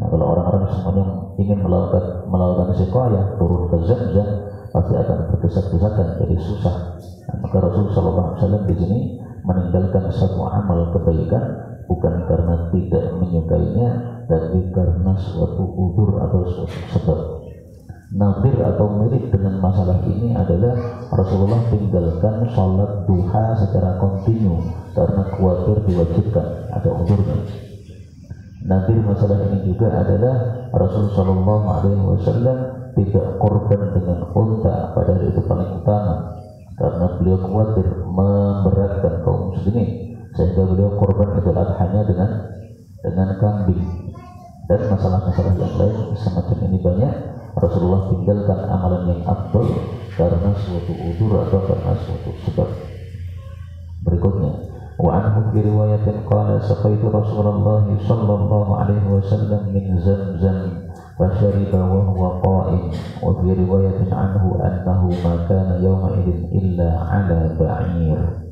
Kalau orang-orang semuanya ingin melakukan siqayah, turun ke Zamzam, pasti akan berdesak-desakan, jadi susah. Nah, maka Rasulullah SAW di sini meninggalkan satu amal kebaikan bukan karena tidak menyukainya, tapi karena suatu udzur atau suatu sebab. Nadir atau mirip dengan masalah ini adalah Rasulullah tinggalkan sholat duha secara kontinu karena khawatir diwajibkan, ada udzurnya. Nadir masalah ini juga adalah Rasulullah SAW tidak korban dengan unta pada hari itu paling utama karena beliau khawatir memberatkan kaum muslimin, sehingga beliau korban Idul Adha-nya dengan kambing. Dan masalah-masalah yang lain semacam ini banyak. Rasulullah tinggalkan amalan yang afdal karena suatu udzur atau karena suatu sebab. Berikutnya, wa anhu fi riwayatin qala saqaitu Rasulullah sallallahu alaihi wasallam min Zamzam fashariba wa huwa qa'im, wa fi riwayatin anhu annahu ma kana yawma idin illa ala ba'ir.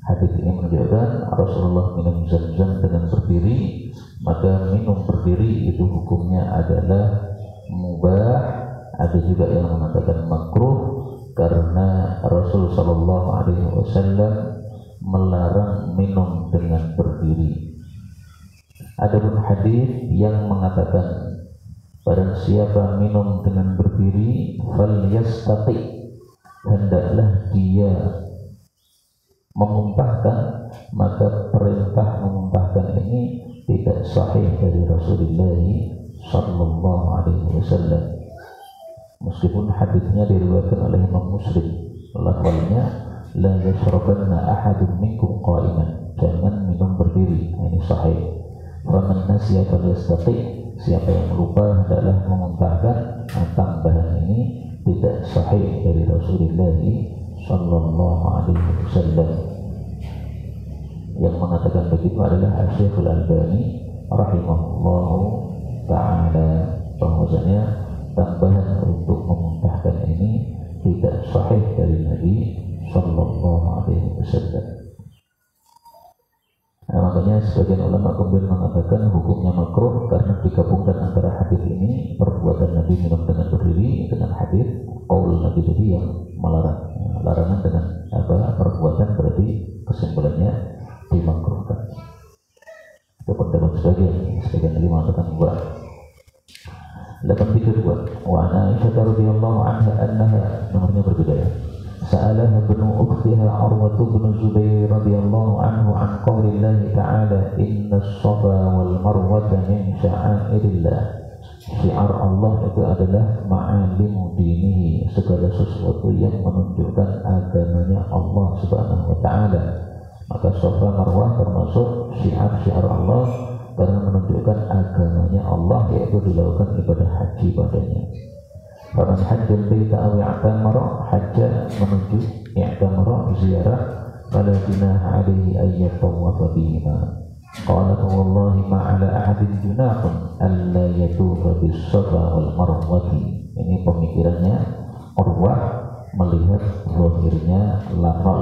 Hadis ini menunjukkan Rasulullah minum Zamzam dengan berdiri, maka minum berdiri itu hukumnya adalah mubah. Ada juga yang mengatakan makruh karena Rasul sallallahu alaihi wasallam melarang minum dengan berdiri. Adapun hadis yang mengatakan barang siapa minum dengan berdiri falyastaqi, hendaklah dia memuntahkan, maka perintah memuntahkan ini tidak sahih dari Rasulullah sallallahu alaihi wasallam. Meskipun hadisnya diriwayatkan oleh Imam Muslim, lafalnya la yashrabanna ahadun minkum qa'iman, jangan minum berdiri. Ini sahih. Faman nasiya falyastaqi, siapa yang lupa hendaklah memuntahkan. Nah, tambahan ini tidak sahih dari Rasulullah sallallahu alaihi wasallam. Yang mengatakan begitu adalah Asy-Syaikh Al-Albani rahimahullahu ta'ala, bahwasanya tambahan untuk memuntahkan ini tidak sahih dari Nabi sallallahu alaihi wasallam. Nah, makanya sebagian ulama kemudian mengatakan hukumnya makruh karena digabungkan antara hadis ini, perbuatan Nabi minum dengan berdiri, dengan hadis qaul Nabi tadi yang melarang. Larangan dengan perbuatan berarti kesimpulannya dimakruhkan. Itu pendapat sebagian lagi mengatakan buat. 82. Wa Aisyah radhiyallahu anha annaha, nomornya berbeda ya. Sa'alaha ibnu ukhtiha Urwah bin Zubair radhiyallahu anhu an qaulillahi ta'ala innas safa wal marwata min sya'airillah. Syiar Allah itu adalah ma'alimu dinihi, segala sesuatu yang menunjukkan agamanya Allah subhanahu wa ta'ala. Maka Safa Marwah termasuk syiar-syiar Allah karena menunjukkan agamanya Allah, yaitu dilakukan ibadah haji padanya. Faman hajjal baita aw i'tamara, hajja menuju i'tamara ziarah, fala junaha alaihi ay yatawafa bihima. Qalat wallahi ma ala ahadin junahun alla yatufa bis safa wal marwati. Ini pemikirannya Urwah melihat zahirnya lafal,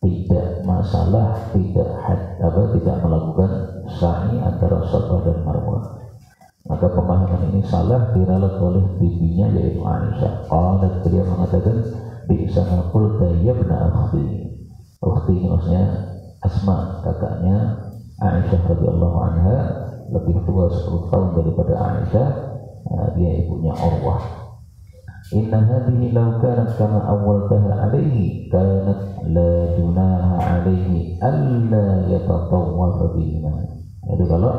tidak masalah tidak melakukan sa'i antara Safa dan Marwah. Maka pemahaman ini salah diralat oleh bibinya yaitu Aisyah. Qalat, beliau mengatakan bi'sa ma qulta ya ibna akhti. Ukhti ini maksudnya Asma, kakaknya Aisyah radhiyallahu anha, lebih tua 10 tahun daripada Aisyah. Dia ibunya Urwah. Inna hadhihi law kanat kama awwaltaha alaihi kanat la junaha alaihi alla yatatawwafa bihima. Itu kalau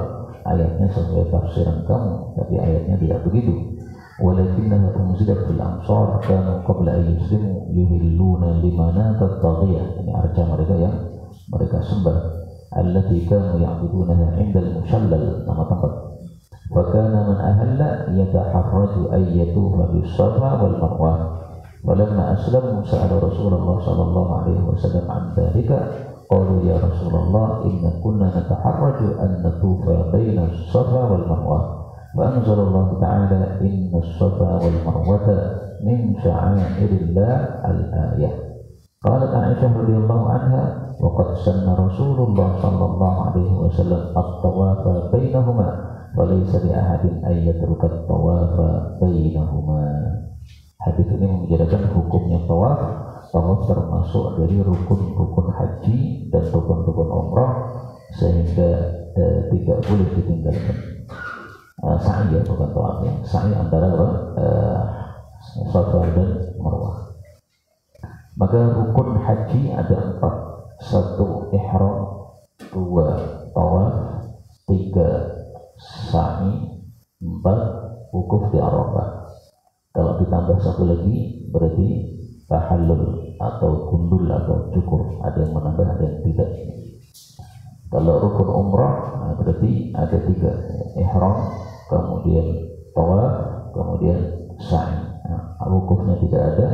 ayatnya sesuai tafsiran kamu, tapi ayatnya tidak begitu. Walakinnaha unzilat fil amsar kanu qabla an yuslimu yuhilluna limanatat taghiyah. Ini arca mereka yang mereka sembah, allati kanu ya'budunaha 'indal mushallal, nama tempat. Fakana man ahalla yataharraju ay yatufa bis safa wal marwah. Walamma aslamu sa'ala Rasulullah sallallahu alaihi wasallam an dzalika, qalu ya Rasulullah inna kunna nataharraju an natufa baina as-safa wal marwah. Wa anzalallahu ta'ala inna as-safa wal marwata min sya'airillah al-ayah. Qalat Aisyah radhiyallahu anha wa qad sanna Rasulullah sallallahu alaihi wasallam at-tawafa bainahuma walaysa li ahadin ay yatruka tawafa bainahuma. Hadis ini menjelaskan hukumnya tawaf. Tawaf termasuk dari rukun-rukun haji dan rukun-rukun umrah, sehingga tidak boleh ditinggalkan. Sa'i ya, bukan tawaf ya. Sa'i antara Safa dan Marwah. Maka rukun haji ada 4. 1 ihram, 2 tawaf, 3 sa'i, 4 wukuf di Arafah. Kalau ditambah 1 lagi berarti tahallul atau gundul atau cukur. Ada yang menambah, ada yang tidak. Kalau rukun umrah berarti ada 3, ihram, kemudian tawaf, kemudian sa'i. Wukufnya tidak ada.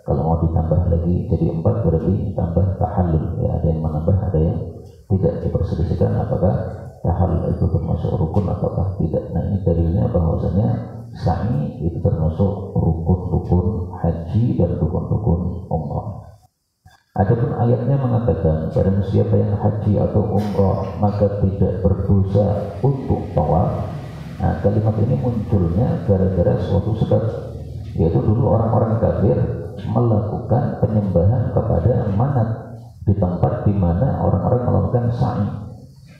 Kalau mau ditambah lagi jadi 4 berarti tambah tahallul ya, ada yang menambah, ada yang tidak. Diperselisihkan apakah tahallul itu termasuk rukun ataukah tidak. Nah, ini dalilnya bahwasanya sa'i itu termasuk rukun-rukun haji dan rukun-rukun umrah. Adapun ayatnya mengatakan barang siapa yang haji atau umrah maka tidak berdosa untuk tawaf. Nah, kalimat ini munculnya gara-gara suatu sebab, yaitu dulu orang-orang kafir melakukan penyembahan kepada manat di tempat di mana orang-orang melakukan sa'i.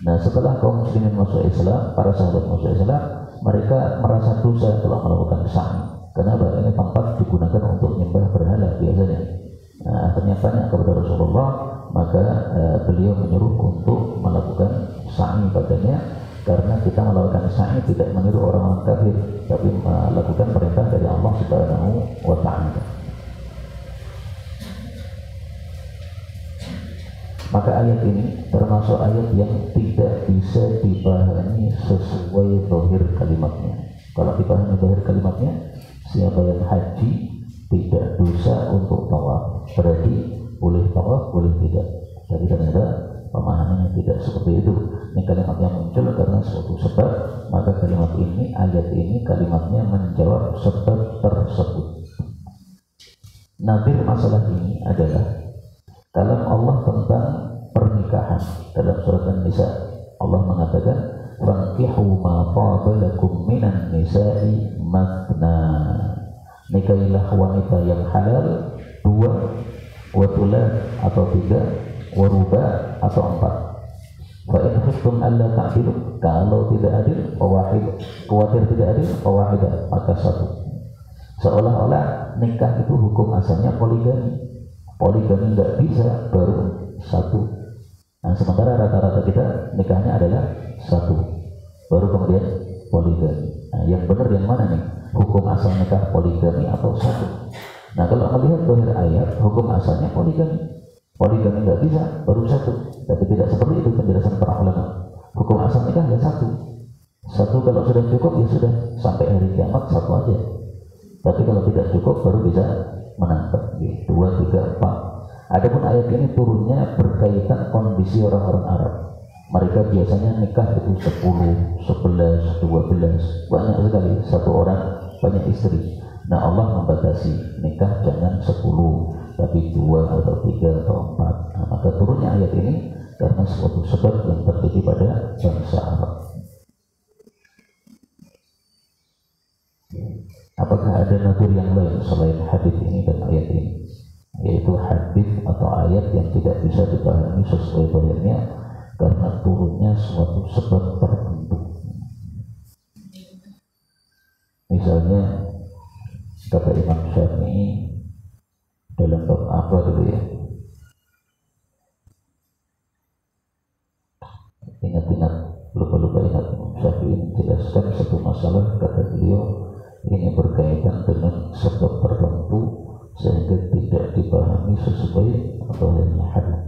Nah, setelah kaum muslimin masuk Islam, para sahabat masuk Islam, mereka merasa dosa telah melakukan sa'i. Kenapa? Ini tempat digunakan untuk menyembah berhala biasanya. Nah, akhirnya tanya kepada Rasulullah, maka beliau menyuruh untuk melakukan sa'i padanya, karena kita melakukan sa'i tidak meniru orang-orang kafir, tapi melakukan perintah dari Allah Subhanahu wa Ta'ala. Maka ayat ini termasuk ayat yang tidak bisa dipahami sesuai zahir kalimatnya. Kalau dipahami zahir kalimatnya, siapa yang haji tidak dosa untuk tawaf, berarti boleh tawaf, boleh tidak. Jadi ternyata pemahamannya tidak seperti itu. Ini kalimat yang muncul karena suatu sebab, maka kalimat ini, ayat ini kalimatnya menjawab sebab tersebut. Nadir masalah ini adalah kalam Allah tentang pernikahan. Dalam surat An-Nisa Allah mengatakan, "Fankihu ma taba lakum minan nisa'i matna." Nikahilah wanita yang halal 2, wa thulatha atau 3, wa ruba atau 4. Fa in khiftum alla ta'dilu, kalau tidak adil, fawahid, khawatir tidak adil, fawahidah, maka 1. Seolah-olah nikah itu hukum asalnya poligami. Poligami nggak bisa, baru 1. Nah, sementara rata-rata kita nikahnya adalah 1, baru kemudian poligami. Nah, yang benar yang mana nih? Hukum asal nikah poligami atau 1? Nah, kalau melihat zahir ayat, hukum asalnya poligami. Poligami nggak bisa, baru 1. Tapi tidak seperti itu penjelasan para ulama. Hukum asal nikah ya 1. 1 kalau sudah cukup ya sudah, sampai hari kiamat 1 aja. Tapi kalau tidak cukup baru bisa menambah 2, 3, 4. Adapun ayat ini turunnya berkaitan kondisi orang-orang Arab. Mereka biasanya nikah itu 10, 11, 12, banyak sekali, 1 orang banyak istri. Nah, Allah membatasi nikah jangan 10, tapi 2 atau 3 atau 4. Nah, maka turunnya ayat ini karena suatu sebab yang terjadi pada bangsa Arab. Apakah ada nadir yang lain selain hadis ini dan ayat ini? Yaitu hadis atau ayat yang tidak bisa dipahami sesuai zahirnya karena turunnya suatu sebab tertentu. Misalnya kata Imam Syafi'i dalam bab apa dulu ya? Ingat-ingat, lupa-lupa ingat. Imam Syafi'i menjelaskan satu masalah, kata beliau ini berkaitan dengan sebab tertentu sehingga tidak dipahami sesuai zahirnya hadis.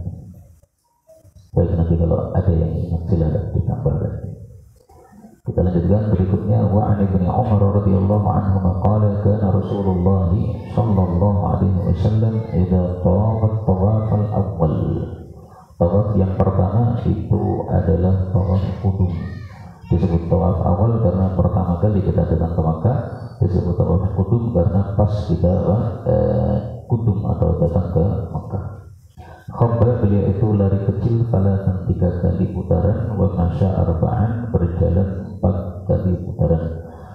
Baik, nanti kalau ada yang ingat silakan ditambahkan. Kita lanjutkan berikutnya. Wa an Ibnu Umar radhiyallahu anhu qala kana Rasulullah sallallahu alaihi wasallam idza tawafa tawaf al-awwal. Tawaf yang pertama itu adalah tawaf qudum. Disebut tawaf awal karena pertama kali kita datang ke Makkah. Disebut tawaf qudum karena pas kita qudum atau datang ke Makkah. Khabba, beliau itu lari kecil, falatan 3 kali putaran, wa masya arba'an, berjalan 4 kali putaran.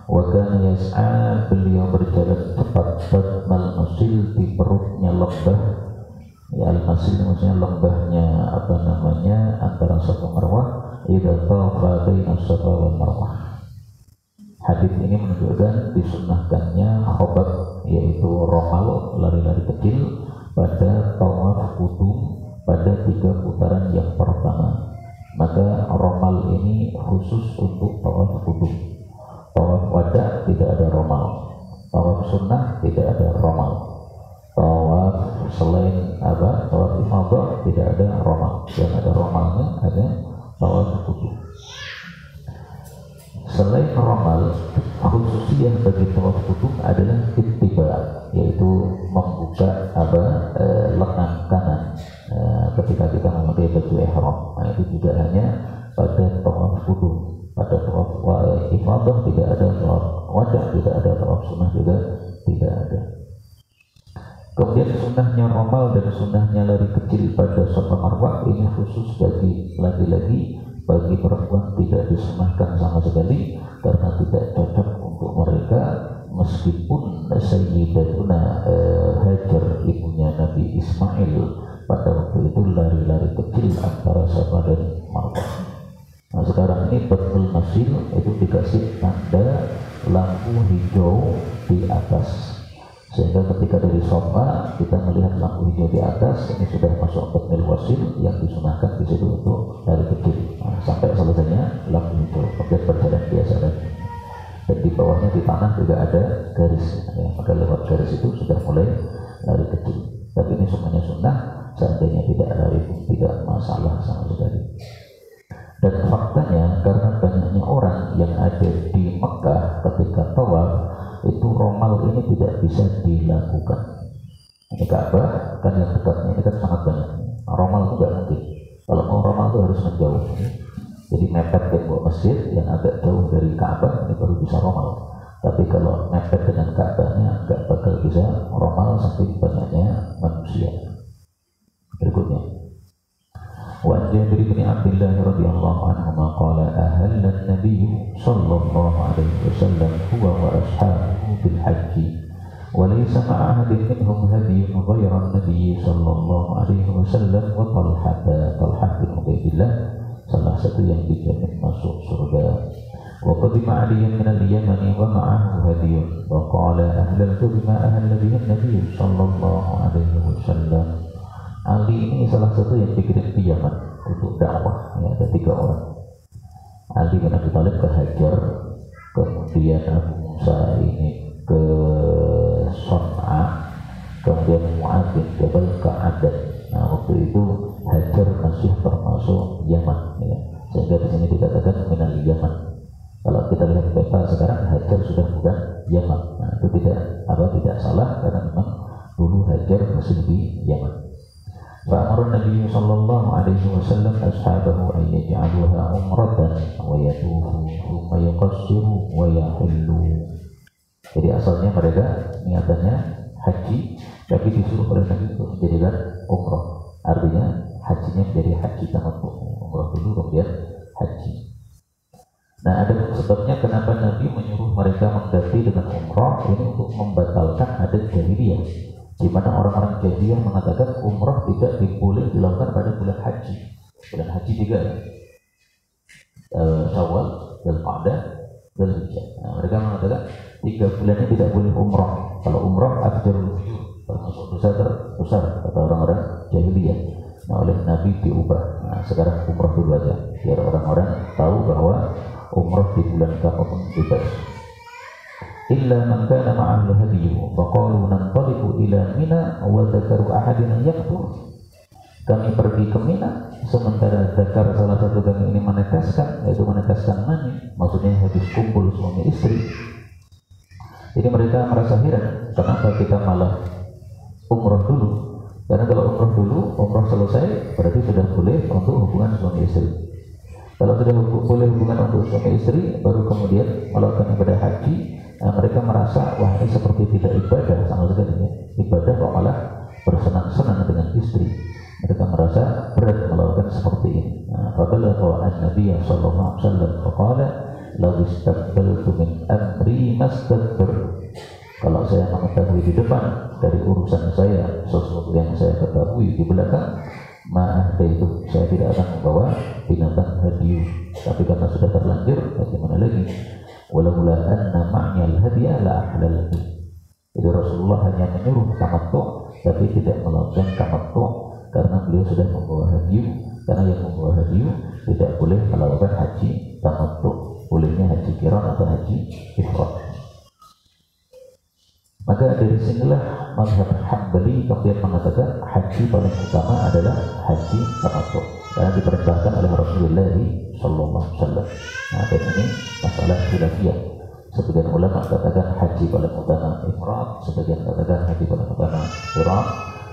Wa kana yas'a, beliau berjalan cepat batnal masil, di perutnya lembah. Ya, al-masil maksudnya lembahnya apa namanya antara Safa Marwah, idza tafa baina Safa wal Marwah. Hadis ini menunjukkan disunahkannya khobat, yaitu romal, lari-lari kecil pada tawaf qudum pada 3 putaran yang pertama. Maka romal ini khusus untuk tawaf qudum. Tawaf wada tidak ada romal, tawaf sunnah tidak ada romal, tawaf selain tawaf ifadah tidak ada romal. Yang ada romalnya ada tawaf qudum. Selain romal, khususnya bagi tawaf qudum adalah ittiba, yaitu membuka lengan kanan ketika kita memakai baju ihram. Nah, itu juga hanya pada tawaf qudum. Pada tawaf ifadah tidak ada, tawaf wada tidak ada, tawaf sunnah juga tidak ada. Kemudian sunnahnya romal dan sunnahnya lari kecil pada Safa Marwah ini khusus bagi laki-laki. Bagi perempuan tidak disunahkan sama sekali karena tidak cocok untuk mereka, meskipun Sayyidatuna Hajar, ibunya Nabi Ismail, pada waktu itu lari-lari kecil antara Safa dan Marwah. Nah, sekarang ini Batnul Masil itu dikasih tanda lampu hijau di atas, sehingga ketika dari Safa kita melihat lampu hijau di atas, ini sudah masuk Batnul Masil yang disunahkan di situ untuk lari kecil. Nah, sampai selesainya lampu hijau, kemudian berjalan biasa lagi. Dan di bawahnya di tanah juga ada garis, ya, maka lewat garis itu sudah mulai lari kecil. Tapi ini semuanya sunnah, seandainya tidak lari pun tidak masalah sama sekali. Dan faktanya karena banyaknya orang yang ada di Mekah ketika tawaf, itu romal ini tidak bisa dilakukan. Ini Ka'bah kan yang dekatnya ini kan sangat banyak. Romal itu tidak mungkin. Kalau mau romal itu harus menjauh. Jadi mepet tembok masjid yang agak jauh dari Ka'bah ini baru bisa romal. Tapi kalau mepet dengan Ka'bahnya nggak bakal bisa romal sampai banyaknya manusia. Berikutnya. Wa Jabir bin Abdullah radhiyallahu anhu qala ahalla an-nabiy sallallahu alaihi wasallam huwa wa ashabuhu bil hajj wa laysa ma'a ahadin minhum hadiyyun ghayra an-nabiy sallallahu alaihi wasallam wa Talhah bin Ubaidillah, salah satu yang dijamin masuk surga. Wa qadima Aliyan min al-Yaman wa ma'ahu hadiyyun wa qala ahlaltu bima ahalla bihi an-nabiy sallallahu alaihi wasallam. Ali ini salah satu yang dikirim ke Yaman untuk dakwah, ya, ada 3 orang. Ali bin Abi Thalib ke Hajar, kemudian Abu Musa ini ke Son'a, kemudian Mu'adz bin Jabal ke Adan. Nah, waktu itu Hajar masih termasuk Yaman, ya. Sehingga di sini dikatakan minal Yaman. Kalau kita lihat peta sekarang, Hajar sudah bukan Yaman. Nah, itu tidak salah karena memang dulu Hajar masih di Yaman. Fa'amara Nabi sallallahu alaihi wasallam ashabahu an yaj'aluha umratan wa yatufu thumma yuqassiru wa yahillu. Jadi asalnya mereka niatannya haji, tapi disuruh oleh Nabi untuk menjadikan umrah. Artinya hajinya menjadi haji tamattu, umrah dulu kemudian haji. Nah, ada sebabnya kenapa Nabi menyuruh mereka mengganti dengan umrah ini untuk membatalkan adat jahiliyah, di mana orang-orang jahiliyah mengatakan umrah tidak boleh dilakukan pada bulan haji. Bulan haji 3 ya, Syawal, Dzulqa'dah, Dzulhijjah. Nah, mereka mengatakan 3 bulan ini tidak boleh umrah. Kalau umrah afdalul fujur, termasuk dosa terbesar kata orang-orang jahiliyah. Nah, oleh Nabi diubah. Nah, sekarang umrah dulu aja, biar orang-orang tahu bahwa umrah di bulan kapan bebas. Illa man kana ma'al hadiyyu faqalu nantaliqu ila Mina wa dzakaru ahadina yaqtur. Kami pergi ke Mina, sementara dzakar salah satu kami ini menetaskan, yaitu menetaskan mani, maksudnya habis kumpul suami istri. Jadi mereka merasa heran, kenapa kita malah umrah dulu? Karena kalau umrah dulu, umrah selesai berarti sudah boleh untuk hubungan suami istri. Kalau sudah boleh hubungan untuk suami istri, baru kemudian melakukan ibadah haji. Nah, mereka merasa, wah ini seperti tidak ibadah sama sekali, ya. Ibadah kok malah bersenang-senang dengan istri. Mereka merasa berat melakukan seperti ini. Faqala an Nabi sallallahu alaihi wasallam faqala law istaqbaltu min amri mastakbar. Kalau saya mengetahui di depan dari urusan saya sesuatu yang saya ketahui di belakang, maka itu saya tidak akan membawa binatang hadiyu. Tapi karena sudah terlanjur, bagaimana lagi? Walaula anna ma'nyal hadiya la ahlaltu. Jadi Rasulullah hanya menyuruh tamattu, tapi tidak melakukan tamattu karena beliau sudah membawa hadiyu. Karena yang membawa hadiyu tidak boleh melakukan haji tamattu, bolehnya haji qiran atau haji ifrad. Maka dari sinilah mazhab Hambali kemudian mengatakan haji paling utama adalah haji tamattu karena diperintahkan oleh Rasulullah sallallahu alaihi wasallam. Nah, dan ini masalah khilafiyah. Sebagian ulama katakan haji paling utama ifrad, sebagian katakan haji paling utama qiran,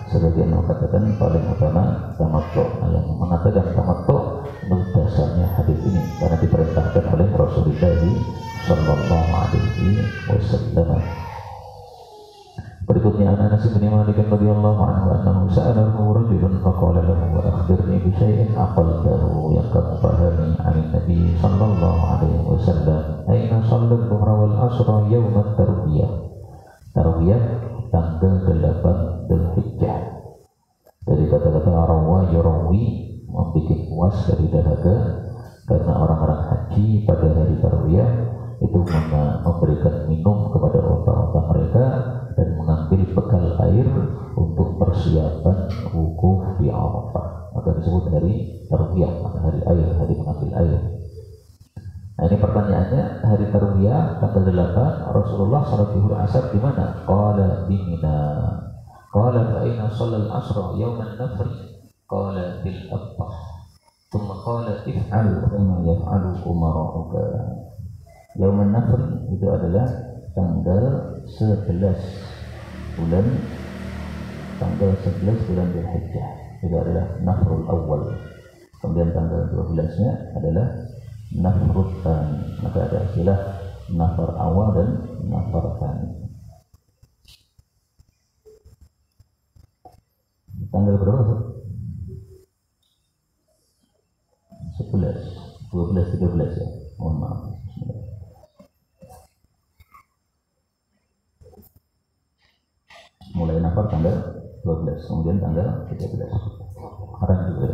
sebagian mengatakan paling utama tamattu. Nah, yang mengatakan tamattu menurut dasarnya hadis ini karena diperintahkan oleh Rasulullah sallallahu alaihi wasallam. Berikutnya Anas bin Malik radhiyallahu anhu annahu sa'alahu rajulun faqala lahu wa akhbirni bi syai'in aqaltahu yang kamu pahami an Nabi sallallahu alaihi wasallam aina sallat dhuhra wal asra yawm at-tarwiyah. Tarwiyah tanggal 8 Dzulhijjah. Dari kata-kata rawa yurawi membuat puas dari dahaga karena orang-orang haji pada hari tarwiyah itu memberikan minum kepada unta-unta mereka dan mengambil bekal air untuk persiapan wukuf di Arafah. Maka disebut hari tarwiyah, hari air, hari mengambil air. Nah, ini pertanyaannya, hari tarwiyah tanggal 8 Rasulullah salat zuhur asar di mana? Qala di Mina. Qala fa aina shallal asra yawm an-nafr? Qala bil Abtah. Thumma qala if'al kama yaf'alu umara'uka. Yawm an-nafr itu adalah tanggal 11 bulan Dzulhijjah. Itu adalah nafrul awal. Kemudian tanggal 12-nya adalah nafrul tsani. Maka ada istilah nafar awal dan nafar tsani. Tanggal berapa tuh? 11, 12, 13 ya. Mohon maaf. Mulai nafar tanggal 12, kemudian tanggal 13. Haram juga.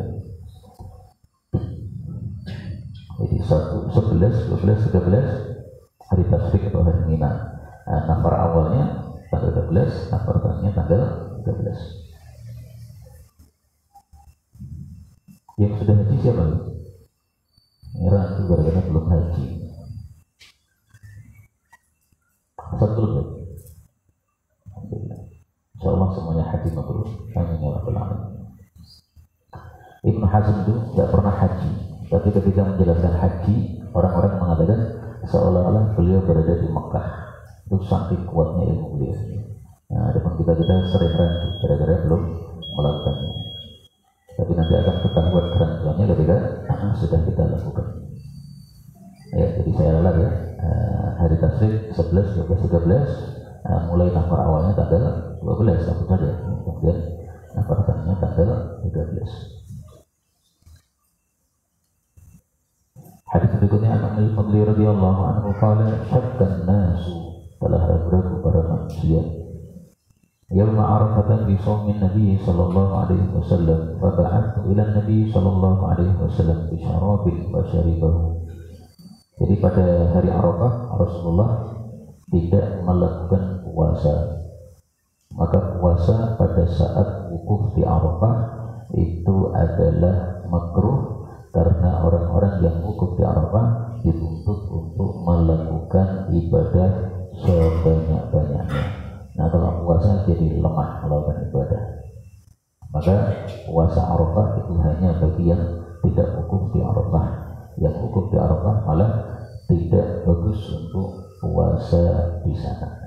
Jadi 1, 11, 12, 13 hari tasyrik atau hari Mina. Nah, nafar awalnya tanggal 12, nafar tengahnya tanggal 13. Yang sudah haji siapa? Ngira itu gara-gara belum haji. Satu lagi. Alhamdulillah. Insyaallah semuanya haji mabrur. Amin ya rabbal alamin. Ibnu Hazm itu tidak pernah haji, tapi ketika menjelaskan haji, orang-orang mengatakan seolah-olah beliau berada di Mekah. Itu saking kuatnya ilmu beliau. Nah, adapun kita sering rancu gara-gara belum melakukannya. Tapi nanti akan ketahuan kerancuannya ketika sudah kita lakukan. Ya, jadi saya ralat ya. Hari tasyrik 11, 12, 13. Mulai nafar awalnya tanggal 12 langsung saja, kemudian nafar tengahnya tanggal 13. Hadis berikutnya An-Nabi Fadli radhiyallahu anhu qala syakkan nasu, telah ragu-ragu para manusia yawma Arafah bi shaumin Nabi sallallahu alaihi wasallam fa ba'athu ila Nabi sallallahu alaihi wasallam bi syarabin wa syaribahu. Jadi pada hari Arafah Rasulullah tidak melakukan puasa. Maka puasa pada saat wukuf di Arafah itu adalah makruh karena orang-orang yang wukuf di Arafah dituntut untuk melakukan ibadah sebanyak-banyaknya. Nah, kalau puasa jadi lemah melakukan ibadah. Maka puasa Arafah itu hanya bagi yang tidak wukuf di Arafah. Yang wukuf di Arafah malah tidak bagus untuk puasa di sana.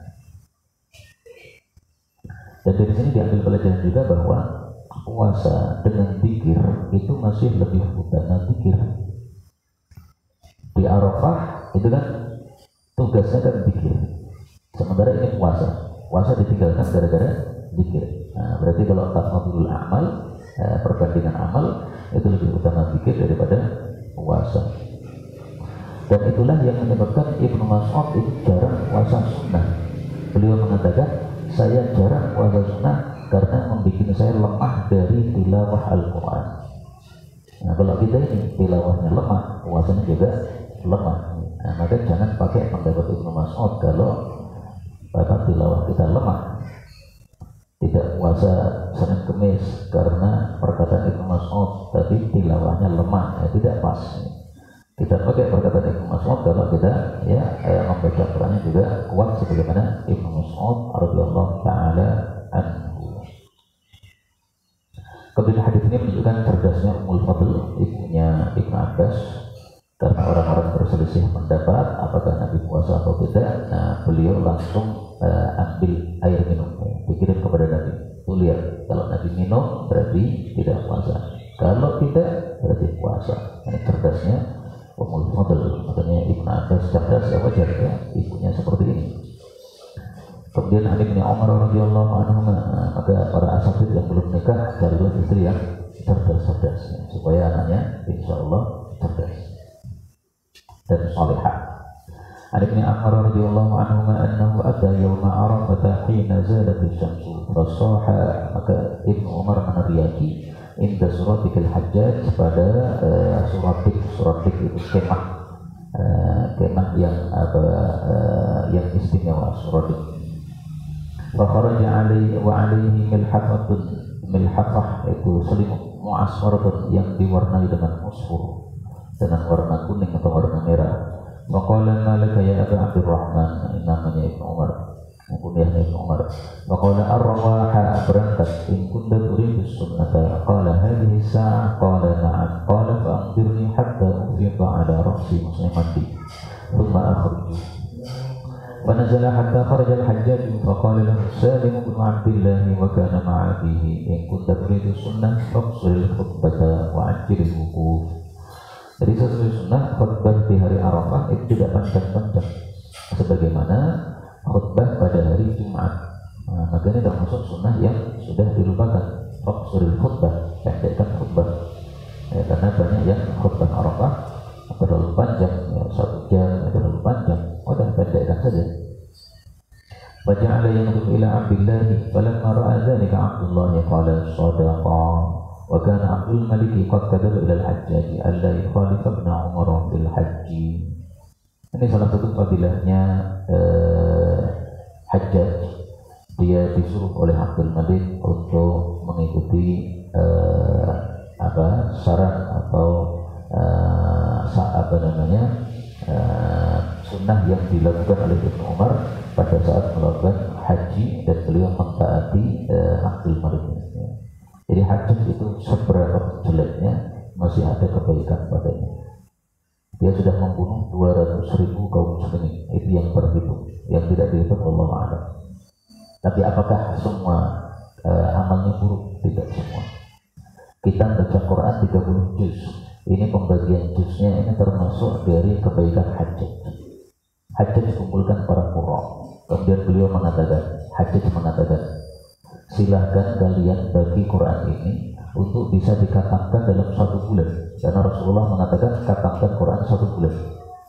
Dan dari sini diambil pelajaran juga bahwa puasa dengan zikir itu masih lebih utama zikir. Di Arafah itu kan tugasnya kan zikir. Sementara ini puasa ditinggalkan gara-gara zikir. Nah, berarti kalau tafadhulul amal, perbandingan amal itu lebih utama zikir daripada puasa. Dan itulah yang menyebabkan Ibnu Mas'ud itu jarang puasa sunnah. Beliau mengatakan, saya jarang puasa sunnah karena membuat saya lemah dari tilawah Al-Quran. Nah, kalau kita ini tilawahnya lemah, puasanya juga lemah. Nah, maka jangan pakai pendapat Ibnu Mas'ud kalau tilawah kita lemah. Tidak puasa Senin Kemis karena perkataan Ibnu Mas'ud, tapi tilawahnya lemah, ya, tidak pas. Kita pakai perkataan Ibnu Mas'ud kalau kita membaca Qurannya juga kuat sebagaimana Ibnu Mas'ud radhiyallahu taala anhu. Kemudian hadis ini menunjukkan cerdasnya Ummul Fadl, ibunya Ibnu Abbas, karena orang-orang berselisih pendapat apakah Nabi puasa atau tidak. Nah, beliau langsung ambil air minum, dikirim kepada Nabi. Tuh lihat, kalau Nabi minum berarti tidak puasa, kalau tidak berarti puasa. Ini cerdasnya Ummul Fadl, makanya Ibnu Abbas cerdas, ya wajar ya ibunya seperti ini. Kemudian Ibnu Umar radhiyallahu anhu, maka para asatid yang belum nikah carilah istri yang cerdas-cerdas, ya, supaya anaknya insya Allah cerdas dan salihah. Ibnu Umar radhiyallahu anhu annahu ata yawma Arafah hina zalat asy-syamsu fasaha, maka Ibnu Umar meneriaki inda suratikal Hajjaj, pada suratik itu kemah yang istimewa, suratik. Wa kharaja alaihi milhafah, itu selimut mu'asfaratun yang diwarnai dengan fosfor, dengan warna kuning atau warna merah. Wa qala malaka ya Abu Abdurrahman, namanya Ibnu Umar, kunyahnya Ibnu Umar. Wa qala ar-rawaha, berangkat, in kunta turidu sunnata, qala hadhihi sa'ah, qala na'am, qala fa'anzirni hatta ufidha ala ra'si muslimati thumma akhruju. ونزل حتى خرج الحجاج فقال له سالم بن عبد الله وكان مع أبيه إن كنت تريد السنة فاقصر الخطبة وعجل الوقوف. Jadi sesuai sunnah, khutbah di hari Arafah itu tidak panjang-panjang sebagaimana khutbah pada hari Jumat. Nah, maka ini termasuk sunnah yang sudah dilupakan. Faqsuril khutbah, pendekkan khutbah, ya, karena banyak yang khutbah Arafah terlalu panjang, ya, 1 jam terlalu panjang, udah pendekkan saja. Waja'ala yanzuru ila Abdillah, falamma ra'a dzalika Abdullah qala sadaqa, wa kana Abdul Malik qad kadaba ila al-Hajjaj alla yukhalifa ibn Umar fil haji. Ini salah satu fadilahnya Hajjaj. Dia disuruh oleh Abdul Malik untuk mengikuti saran atau sunnah yang dilakukan oleh Ibnu Umar pada saat melakukan haji, dan beliau mentaati Abdul Malik. Jadi haji itu seberapa jeleknya masih ada kebaikan padanya. Dia sudah membunuh 200.000 kaum muslimin, itu yang terhitung, yang tidak dihitung Allah a'lam. Tapi apakah semua amalnya buruk? Tidak semua. Kita baca Quran 30 juz, ini pembagian juznya ini termasuk dari kebaikan Hajjaj. Hajjaj dikumpulkan para qurra. Kemudian beliau mengatakan, Hajjaj mengatakan, silahkan kalian bagi Quran ini untuk bisa dikatamkan dalam 1 bulan, karena Rasulullah mengatakan katamkan Quran 1 bulan.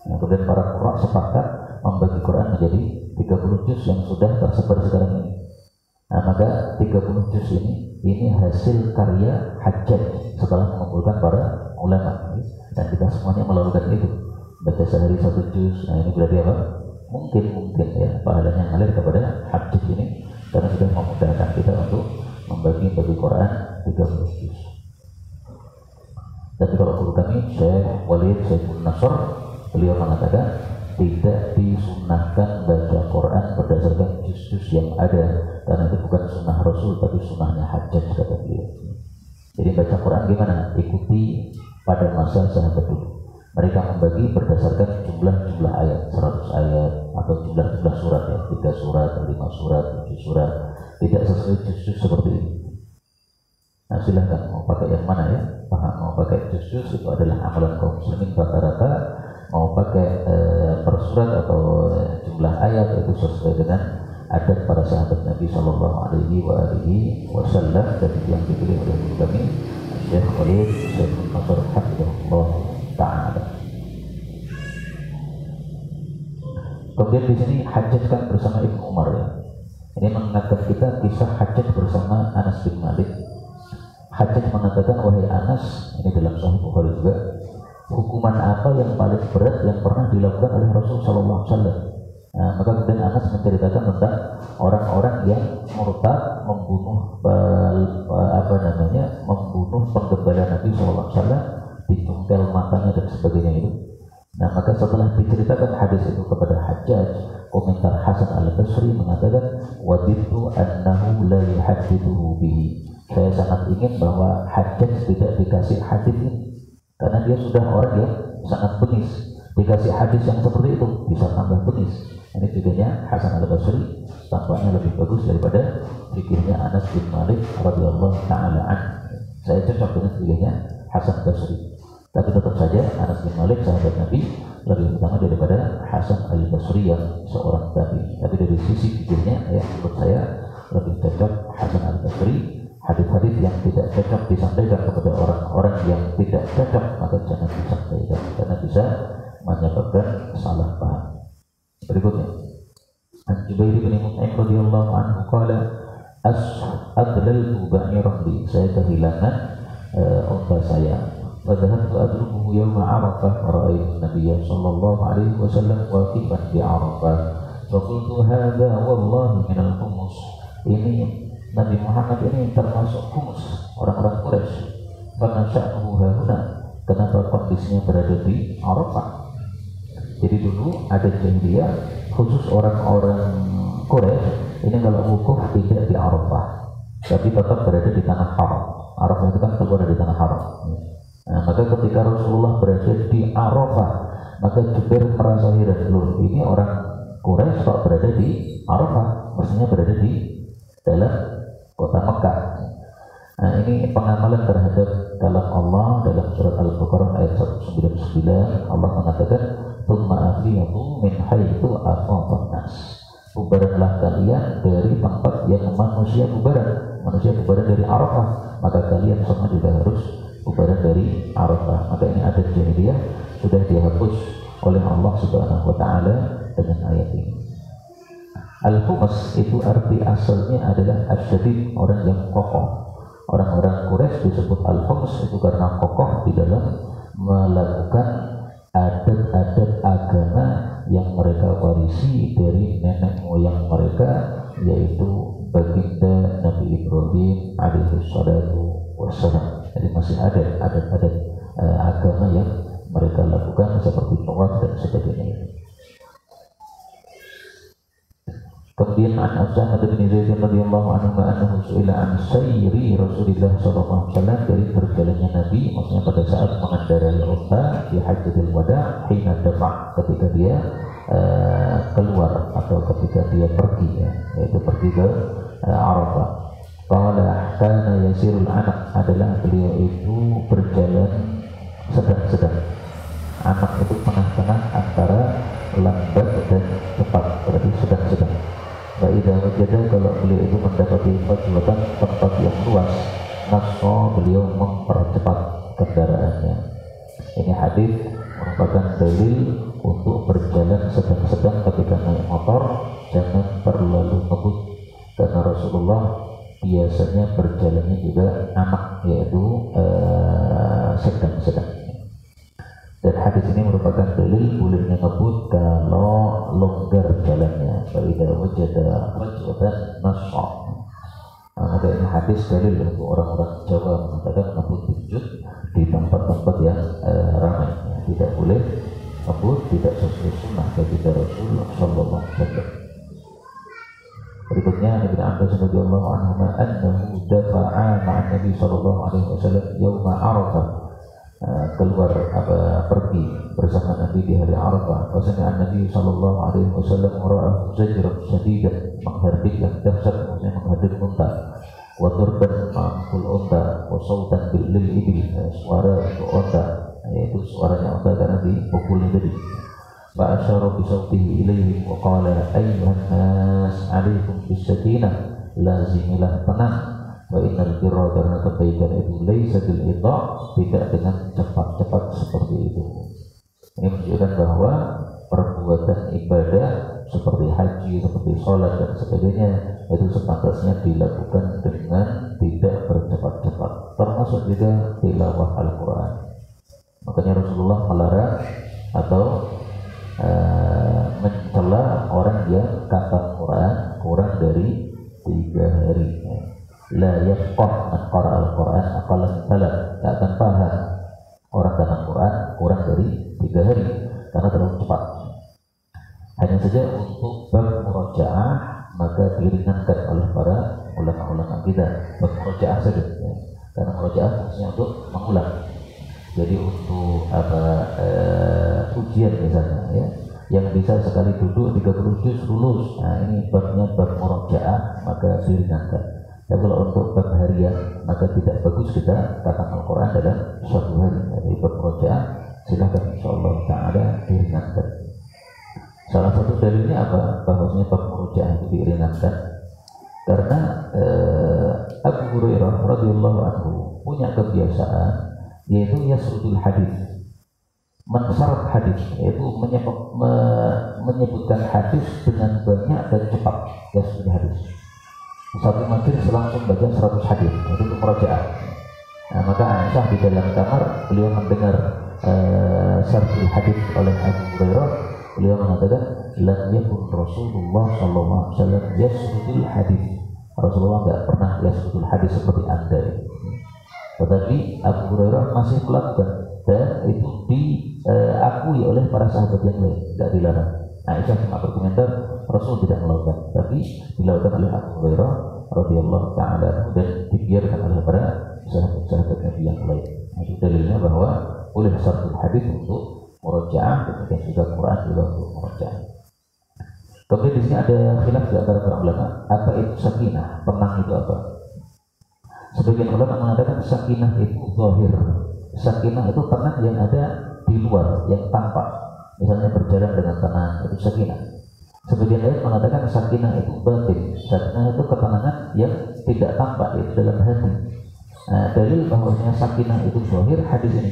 Nah, kemudian para qurra sepakat membagi Quran menjadi 30 juz yang sudah tersebar sekarang ini. Nah, maka 30 juz ini hasil karya Hajjaj setelah mengumpulkan para ulama, dan kita semuanya melakukan itu, baca sehari 1 juz. Nah, ini berarti apa? Mungkin ya pahalanya ngalir kepada Hajjaj ini, karena sudah memudahkan kita untuk membagi Quran 30 juz. Tapi kalau guru kami Syekh Walid Syaiful Nasr, beliau mengatakan tidak disunnahkan baca Quran berdasarkan juz-juz yang ada, karena itu bukan sunnah Rasul tapi sunnahnya Hajjaj, kata beliau. Jadi baca Quran gimana? Ikuti pada masa sahabat dulu. Mereka membagi berdasarkan jumlah ayat, 100 ayat atau jumlah surat, ya, 3 surat, 5 surat, 7 surat, tidak sesuai juz-juz seperti ini. Nah, silahkan mau pakai yang mana ya? Mau pakai juz-juz itu adalah amalan kaum muslimin rata-rata. Mau pakai per surat atau jumlah ayat itu sesuai dengan adat para sahabat Nabi Sallallahu Alaihi Wasallam, dan yang dipilih oleh kami Syekh Walid Syaiful Nasr hafizahullah ta'ala. Kemudian di sini hajat kan bersama Ibnu Umar ya. Ini mengingatkan kita kisah hajat bersama Anas bin Malik. Hajat mengatakan, wahai Anas, ini dalam Sahih Bukhari juga, hukuman apa yang paling berat yang pernah dilakukan oleh Rasul Sallallahu Alaihi Wasallam? Nah, maka kemudian Anas menceritakan tentang orang-orang yang murtad, membunuh membunuh penggembala Nabi Sallallahu Alaihi Wasallam, dicungkel matanya dan sebagainya itu. Nah, maka setelah diceritakan hadis itu kepada Hajjaj, komentar Hasan al-Basri mengatakan, wadidtu annahu la yuhaddithuhu bihi. Saya sangat ingin bahwa Hajjaj tidak dikasih hadis ini, karena dia sudah orang yang sangat bengis. Dikasih hadis yang seperti itu bisa tambah bengis. Ini fikirnya Hasan al-Basri tampaknya lebih bagus daripada fikirnya Anas bin Malik radhiyallahu taala anhu. Saya cocok dengan fikirnya Hasan al-Basri. Tapi tetap saja Anas bin Malik sahabat Nabi lebih utama daripada Hasan al-Basri yang seorang tabi. Tapi dari sisi fikirnya ya menurut saya lebih cocok Hasan al-Basri. Hadis-hadis yang tidak cocok disampaikan kepada orang-orang yang tidak cocok maka jangan disampaikan karena bisa menyebabkan salah paham. Berikutnya, An Jubair bin Mut'im radhiyallahu anhu qala adlaltu ba'iran li, saya kehilangan unta saya. Fadhahabtu adrubuhu yawma Arafah wa ra'aytu Nabiyya sallallahu alaihi wasallam waqifan bi Arafah. Fa qultu hadza wallahi min al-humus. Ini Nabi Muhammad ini termasuk humus orang-orang Quraisy. Karena sya'nuhu hahuna, kenapa kondisinya berada di Arafah? Jadi dulu ada jahiliyah khusus orang-orang Quraisy ini kalau wukuf tidak di Arafah, tapi tetap berada di tanah haram. Arafah itu kan keluar dari tanah haram. Nah, maka ketika Rasulullah berada di Arafah, maka Jubair merasa heran, loh ini orang Quraisy kok berada di Arafah, maksudnya berada di dalam kota Mekah. Nah, ini pengamalan terhadap kalam Allah dalam surat Al-Baqarah ayat 199. Allah mengatakan, "Tsumma afiyatu min haitsu afadhan nas." Bubaranlah kalian dari tempat yang manusia bubaran. Manusia bubaran dari Arafah, maka kalian semua juga harus bubaran dari Arafah. Maka ini adat jahiliyah sudah dihapus oleh Allah Subhanahu wa taala dengan ayat ini. Al-Humas itu arti asalnya adalah asyadid, orang yang kokoh. Orang-orang Quraisy disebut Al-Humas itu karena kokoh di dalam melakukan adat-adat agama yang mereka warisi dari nenek moyang mereka, yaitu baginda Nabi Ibrahim alaihi salatu wassalam. Jadi masih ada adat-adat agama yang mereka lakukan seperti tawaf dan sebagainya. Kemudian an Usamah bin Zaid radhiyallahu anhu annahu su'ila an sayri Rasulullah sallallahu alaihi wasallam, dari berjalannya Nabi, maksudnya pada saat mengendarai unta di Hajjatul Wada, hina dafa, ketika dia keluar atau ketika dia pergi ya, yaitu pergi ke Arafah. Qala kana yasirul anak, adalah beliau itu berjalan sedang-sedang. Anak itu tengah-tengah antara lambat dan cepat, berarti sedang-sedang. Faidah wajadah, kalau beliau itu mendapati fajwatan, tempat yang luas, naso, beliau mempercepat kendaraannya. Ini hadis merupakan dalil untuk berjalan sedang-sedang ketika naik motor, jangan terlalu ngebut, karena Rasulullah biasanya berjalannya juga anak, yaitu sedang-sedang. Dan hadis ini merupakan dalil bolehnya ngebut kalau longgar jalannya. Faidah wajadah fajwatan naso. Maka ini hadis dalil untuk orang-orang Jawa mengatakan ngebut tunjuk di tempat-tempat yang ramai. Tidak boleh ngebut, tidak sesuai sunnah bagi Rasulullah sallallahu alaihi wasallam. Berikutnya Ibnu Abbas radhiyallahu anhu annahu dafa'a ma'an Nabi sallallahu alaihi wasallam yauma Arafah, keluar pergi bersama Nabi di hari Arafah. Bahwasanya Nabi sallallahu alaihi wasallam ra'ahu zajran syadidan, menghardik yang dahsyat, maksudnya menghardik unta, wa turban ma'amul unta, wa sautan bil ibil, suara untuk unta, yaitu suaranya unta karena dipukuli tadi. Fa asyara bi sautihi ilaihi wa qala ayyuhan nas alaikum bis sakinah, lazimilah tenang. Wa innal birra, karena kebaikan itu laisa bil idha, tidak dengan cepat-cepat seperti itu. Ini menunjukkan bahwa perbuatan ibadah seperti haji, seperti sholat dan sebagainya, itu sepantasnya dilakukan dengan tidak bercepat-cepat, termasuk juga tilawah Al-Quran. Makanya Rasulullah melarang atau mencela orang yang khatam Quran kurang dari 3 hari. La yafqah man qara al-Quran aqalla min 3, tak akan paham orang khatam Quran kurang dari 3 hari karena terlalu cepat. Hanya saja untuk bab murojaah maka diringankan oleh para ulama-ulama kita, bab murojaah saja ya. Karena murojaah fungsinya untuk mengulang. Jadi untuk ujian misalnya ya, yang bisa sekali duduk 30 juz lulus. Nah ini babnya bab murojaah maka diringankan. Dan kalau untuk bab harian maka tidak bagus kita katakan Al-Quran dalam 1 hari. Jadi bab murojaah silakan insyaallah ta'ala diringankan. Salah satu dalilnya apa? Bahwasanya bab murojaah itu diringankan karena Abu Hurairah radhiyallahu anhu punya kebiasaan yaitu yasrudul hadis, mensyarat hadis, yaitu menyebutkan hadis dengan banyak dan cepat. Yasrudul hadis, satu majlis langsung baca 100 hadis, itu untuk murojaah. Nah, maka Aisyah di dalam kamar beliau mendengar syarhul hadis oleh Abu Hurairah, beliau mengatakan lam yakun Rasulullah sallallahu alaihi wasallam yasrudul hadis. Rasulullah tidak pernah yasrudul hadis seperti Anda. Tetapi Abu Hurairah masih melakukan dan itu diakui oleh para sahabat yang lain, tidak dilarang. Aisyah cuma berkomentar Rasul tidak melakukan, tapi dilakukan oleh Abu Hurairah radhiyallahu ta'ala dan dibiarkan oleh para sahabat-sahabat Nabi yang lain. Itu dalilnya bahwa boleh satu hadis untuk murojaah, demikian juga Quran juga untuk murojaah. Kemudian di sini ada khilaf di antara para ulama, apa itu sakinah, tenang itu apa? Sebagian ulama mengatakan sakinah itu zahir. Sakinah itu tenang yang ada di luar, yang tampak. Misalnya berjalan dengan tenang, itu sakinah. Sebagian lain mengatakan sakinah itu batin. Sakinah itu ketenangan yang tidak tampak, itu dalam hati. Nah, dalil bahwasanya sakinah itu zahir hadis ini.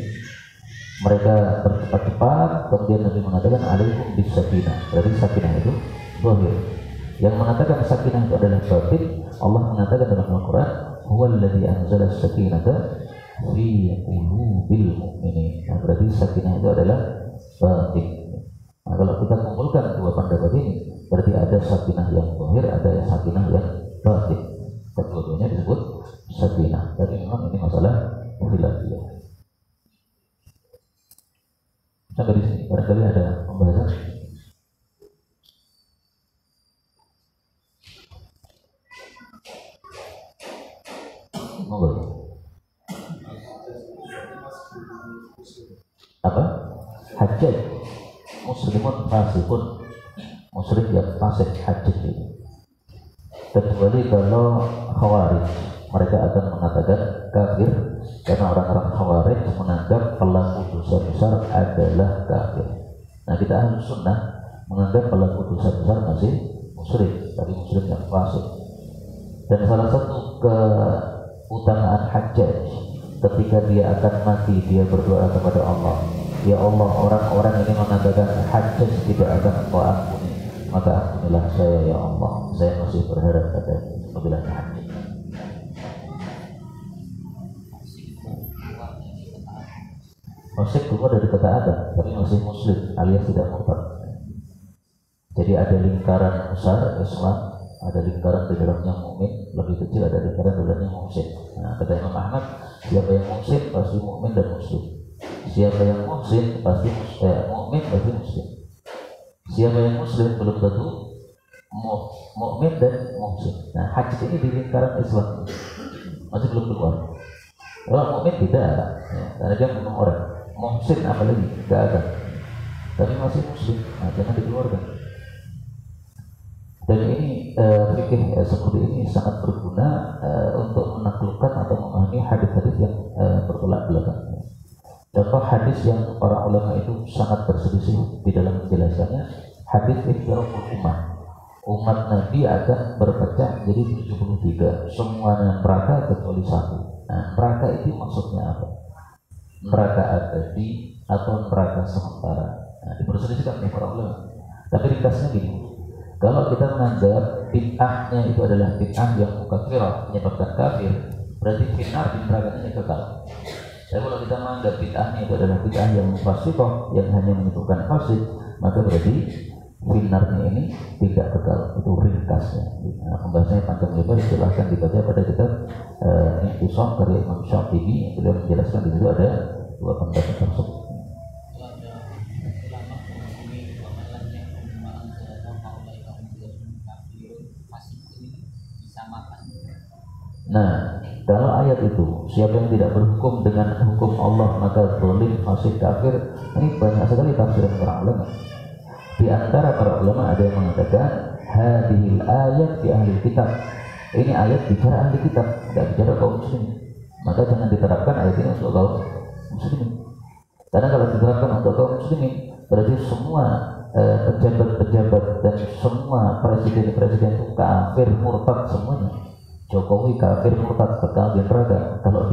Mereka bercepat-cepat, kemudian Nabi mengatakan alaikum bis sakinah. Berarti sakinah itu zahir. Yang mengatakan sakinah itu adalah batin, Allah mengatakan dalam Al-Quran, huwallazi anzala as-sakinata fi qulubil mu'minin. Nah, berarti sakinah itu adalah batin. Nah, kalau kita kumpulkan dua pendapat ini, berarti ada sakinah yang zahir, ada sakinah yang batin. Kedua-duanya disebut sakinah. Jadi memang ini masalah khilafiyah. Sampai di sini barangkali ada pembahasan. Monggo. Apa? Hajjaj muslimun fasikun, musyrik yang fasik hajjaj itu. Kecuali kalau khawarij, mereka akan mengatakan kafir karena orang-orang khawarij menganggap pelaku dosa besar adalah kafir. Nah, kita Ahlus Sunnah menganggap pelaku dosa besar masih musyrik, tapi musyrik yang fasik. Dan salah satu keutamaan Hajjaj, ketika dia akan mati dia berdoa kepada Allah, ya Allah, orang-orang ini mengatakan Hajjaj tidak akan Engkau ampuni, maka ampunilah saya ya Allah, saya masih berharap pada pembelaan Hajjaj. Musyrik keluar dari ketaatan, tapi masih muslim alias tidak murtad. Jadi ada lingkaran besar Islam, ada lingkaran di dalamnya mukmin, lebih kecil ada lingkaran di dalamnya musyrik. Nah, kata Imam Ahmad, siapa yang musyrik pasti mukmin dan muslim. Siapa yang muslim pasti mukmin pasti muslim. Siapa yang muslim belum tentu mukmin dan muslim. Nah, hadis ini di lingkaran Islam masih belum keluar. Kalau mukmin tidak ada, ya, karena dia bunuh orang. Muhsin apalagi tidak ada, tapi masih muslim. Nah, jangan dikeluarkan. Dan ini fikih seperti ini sangat berguna untuk menaklukkan atau memahami hadis-hadis yang bertolak belakang. Contoh hadis yang para ulama itu sangat berselisih di dalam penjelasannya, hadis iftiraqul ummah. Umat Nabi akan berpecah jadi 73, semuanya neraka kecuali satu. Nah, neraka itu maksudnya apa? Neraka abadi atau neraka sementara? Nah, diperselisihkan oleh para ulama. Tapi ringkasnya gini, Kalau kita menganggap bid'ahnya itu adalah bid'ah yang mukafirah, menyebabkan kafir, berarti finnar di nerakanya kekal. Tapi kalau kita menganggap bid'ahnya itu adalah bid'ah yang mufasiqah, yang hanya menyebabkan fasik, maka berarti finnarnya ini tidak kekal. Itu ringkasnya. Nah, pembahasannya panjang lebar, dijelaskan dibaca pada kitab Intisam karya Imam Syafi'i. Beliau menjelaskan di situ ada dua pendapat tersebut. Nah, kalau ayat itu, siapa yang tidak berhukum dengan hukum Allah maka zalim, fasik, kafir, ini banyak sekali tafsiran para ulama. Di antara para ulama ada yang mengatakan hadhil ayat di ahli kitab. Ini ayat bicara ahli kitab, tidak bicara kaum muslimin. Maka jangan diterapkan ayat ini untuk kaum muslimin. Karena kalau diterapkan untuk kaum muslimin, berarti semua pejabat-pejabat dan semua presiden-presiden itu kafir, murtad semuanya. Jokowi kafir, murtad, kekal di neraka. Kalau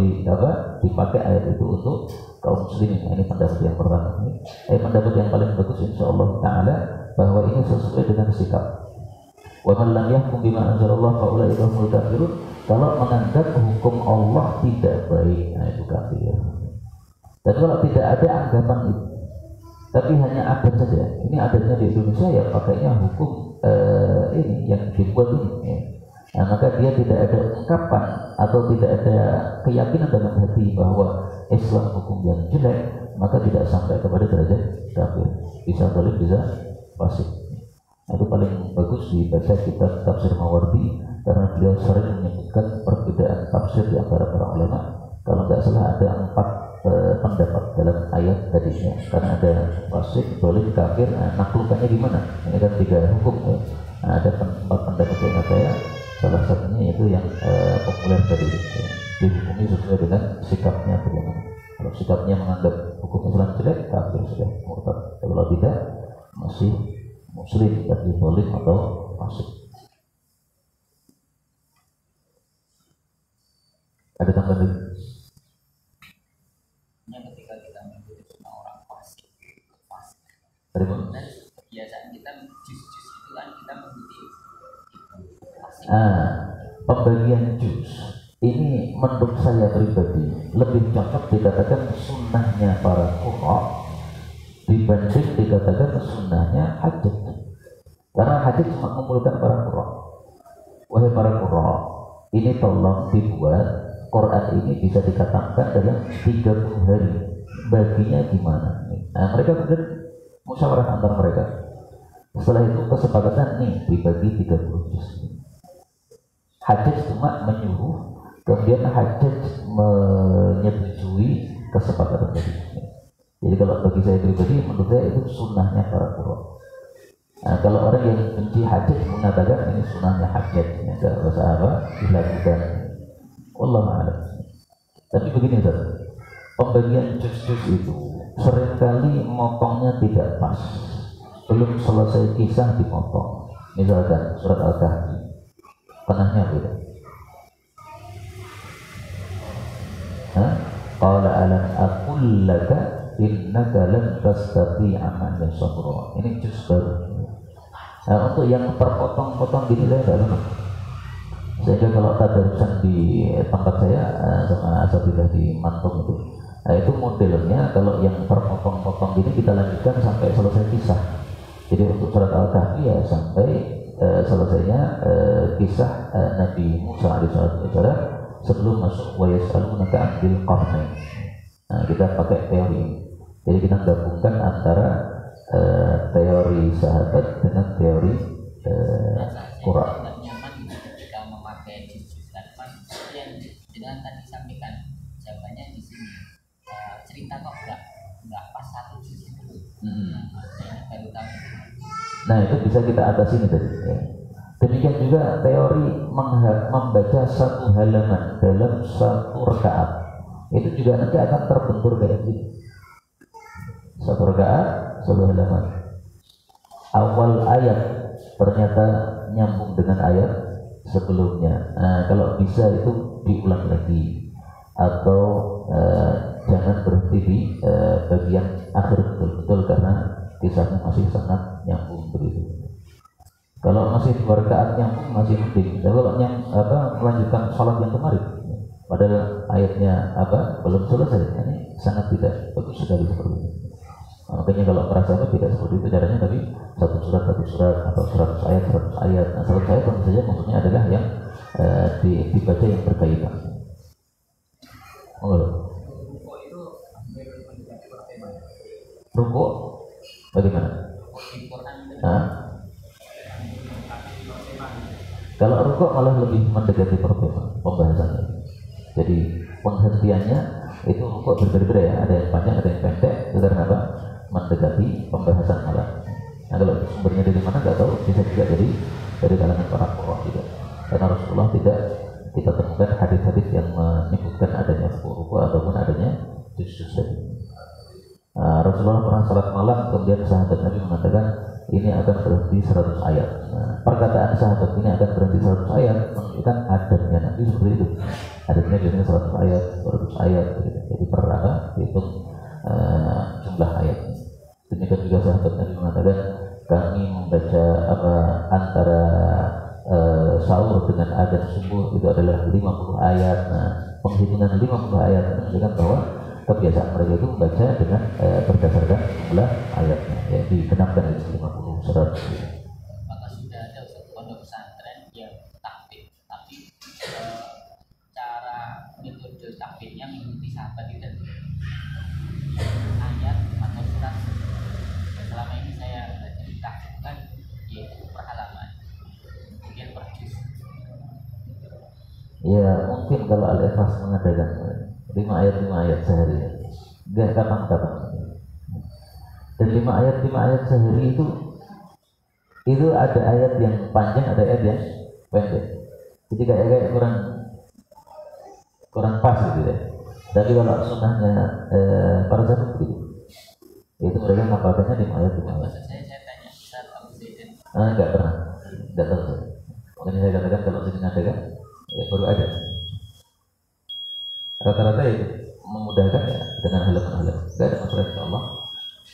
dipakai ayat itu untuk kaum muslimin. Ini pendapat yang pertama. Pendapat yang paling bagus insyaallah taala bahwa ini sesuai dengan sikap. Wa man lam yahkum bima anzalallahu fa ulaika humul kafirun. Kalau menganggap hukum Allah tidak baik, nah itu kafir. Dan kalau tidak ada anggapan itu, tapi hanya adat saja. Ini adatnya di Indonesia ya pakainya hukum ini yang dibuat ini. Ya. Nah, maka dia tidak ada ungkapan atau tidak ada keyakinan dalam hati bahwa Islam hukum yang jelek, maka tidak sampai kepada derajat kafir. Bisa zalim, bisa fasik. Nah, itu paling bagus dibaca kitab Tafsir Mawardi karena beliau sering menyebutkan perbedaan tafsir di antara para ulama. Kalau tidak salah ada 4 pendapat dalam ayat tadinya, karena ada fasik, zalim, kafir. Nah, naklukannya gimana? Ini kan 3 hukum ya. Nah, ada 4 pendapat yang saya. Salah satunya itu yang populer tadi, ya. Dihukumi sesuai dengan sikapnya bagaimana. Kalau sikapnya menganggap hukum Islam jelek, kafir sudah murtad. Kalau tidak, masih muslim tapi zalim atau fasik. Ada tambahan lagi? Ketika kita mengikuti semua orang fasik. Dan kebiasaan kita jus-jus itu kan kita mengikuti. Pembagian juz ini menurut saya pribadi lebih cocok dikatakan sunnahnya para qurra dibanding dikatakan sunnahnya hajat. Karena hajat cuma mengumpulkan para qurra. Wahai para qurra, ini tolong dibuat Quran ini bisa dikatakan dalam 30 hari. Baginya gimana? Nah, mereka kemudian musyawarah antar mereka. Setelah itu kesepakatan nih dibagi 30 juz. Hajjaj cuma menyuruh, kemudian Hajjaj menyetujui kesepakatan tadi. Jadi kalau bagi saya pribadi, menurut saya itu sunnahnya para qurra. Nah, kalau orang yang benci Hajjaj mengatakan ini sunnahnya Hajjaj, ya, tidak usah apa dilakukan. Wallahu a'lam. Tapi begini Ustaz, pembagian juz-juz itu seringkali motongnya tidak pas. Belum selesai kisah dipotong. Misalkan surat Al-Kahfi, tengahnya beda. Qala alam aqul laka innaka lan tastati'a ma'a sabra. Ini juz baru. Untuk yang terpotong-potong gini saya tidak tahu. Sehingga kalau tadarusan di tempat saya sama asatidzah di Mantung itu modelnya kalau yang terpotong-potong gini kita lanjutkan sampai selesai kisah. Jadi untuk surat Al-Kahfi ya sampai selesainya kisah Nabi Musa alaihissalam sebelum masuk wa yas'alunaka 'anil qarnain. Nah, kita pakai teori ini. Jadi kita gabungkan antara teori sahabat dengan teori Quran. Nyaman kita memakai juz-juz Al-Quran yang dengan tadi sampaikan jawabannya di sini. Cerita kok enggak pas satu juz itu. Ini baru tahu. Nah, itu bisa kita atasi tadi. Ya. Demikian juga teori membaca satu halaman dalam satu rakaat. Itu juga nanti akan terbentur kayak gini. Satu rakaat, satu halaman. Awal ayat ternyata nyambung dengan ayat sebelumnya. Nah, kalau bisa itu diulang lagi. Atau jangan berhenti di bagian akhir betul-betul karena kisahnya masih sangat nyambung begitu. Kalau masih 2 rakaat yang masih penting. Kalau yang melanjutkan sholat yang kemarin, padahal ayatnya belum selesai, ini sangat tidak bagus sekali seperti itu. Makanya kalau merasa tidak seperti itu caranya, tapi satu surat atau 100 ayat 100 ayat. Nah, 100 ayat tentu saja maksudnya adalah yang dibaca yang berkaitan. Rukuk bagaimana? Kalau rukuk malah lebih mendekati pembahasannya. Jadi penghentiannya itu rukuk berbeda-beda ya, ada yang panjang, ada yang pendek. Itu karena apa? Mendekati pembahasan malah. Nah, kalau sumbernya dari mana nggak tahu, bisa juga dari kalangan para qurra juga. Karena Rasulullah tidak kita temukan hadis-hadis yang menyebutkan adanya rukuk ataupun adanya juz-juz tadi. Rasulullah pernah salat malam, kemudian sahabat Nabi mengatakan ini akan berhenti 100 ayat. Nah, perkataan sahabat ini akan berhenti 100 ayat menunjukkan adabnya Nabi seperti itu. Adabnya biasanya 100 ayat, 200 ayat, gitu. Jadi dihitung jumlah ayat. Demikian juga sahabat Nabi mengatakan kami membaca antara sahur dengan adzan subuh itu adalah 50 ayat. Nah, penghitungan 50 ayat menunjukkan bahwa kebiasaan mereka itu membaca dengan berdasarkan jumlah ayatnya, ya digenapkan itu 50 100. Maka sudah ada pondok pesantren yang takbir, tapi cara metode takbirnya mengikuti sahabat itu ayat atau surat. Selama ini saya takbirkan yaitu per halaman, kemudian per juz. Ya mungkin kalau Al-Ikhlas mengadakan 5 ayat sehari, enggak kapan-kapan. Dan 5 ayat sehari itu ada ayat yang panjang, ada ayat yang pendek. Jadi kayak kurang pas gitu ya. Tapi kalau sunnahnya para sahabat begitu, itu mereka ngapalkannya 5 ayat. Saya tanya, Ustaz Abu Zaidin. Enggak pernah, enggak tahu. Makanya saya katakan kalau sini ngadakan, ya baru ada. Rata-rata itu memudahkan ya dengan halaman-halaman. Tidak ada masalah insyaallah.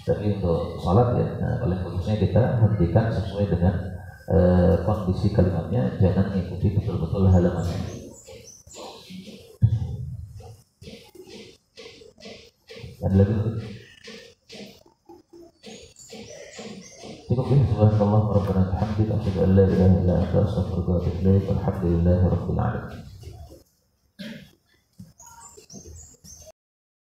Tapi untuk sholat ya, paling bagusnya kita hentikan sesuai dengan kondisi kalimatnya, jangan mengikuti betul-betul halamannya. Dan lagi cukup ya. Subhanallah wa rabbana bihamdihi, asyhadu an la ilaha illa anta, astaghfiruka wa atubu ilaik. Alhamdulillahirabbil alamin.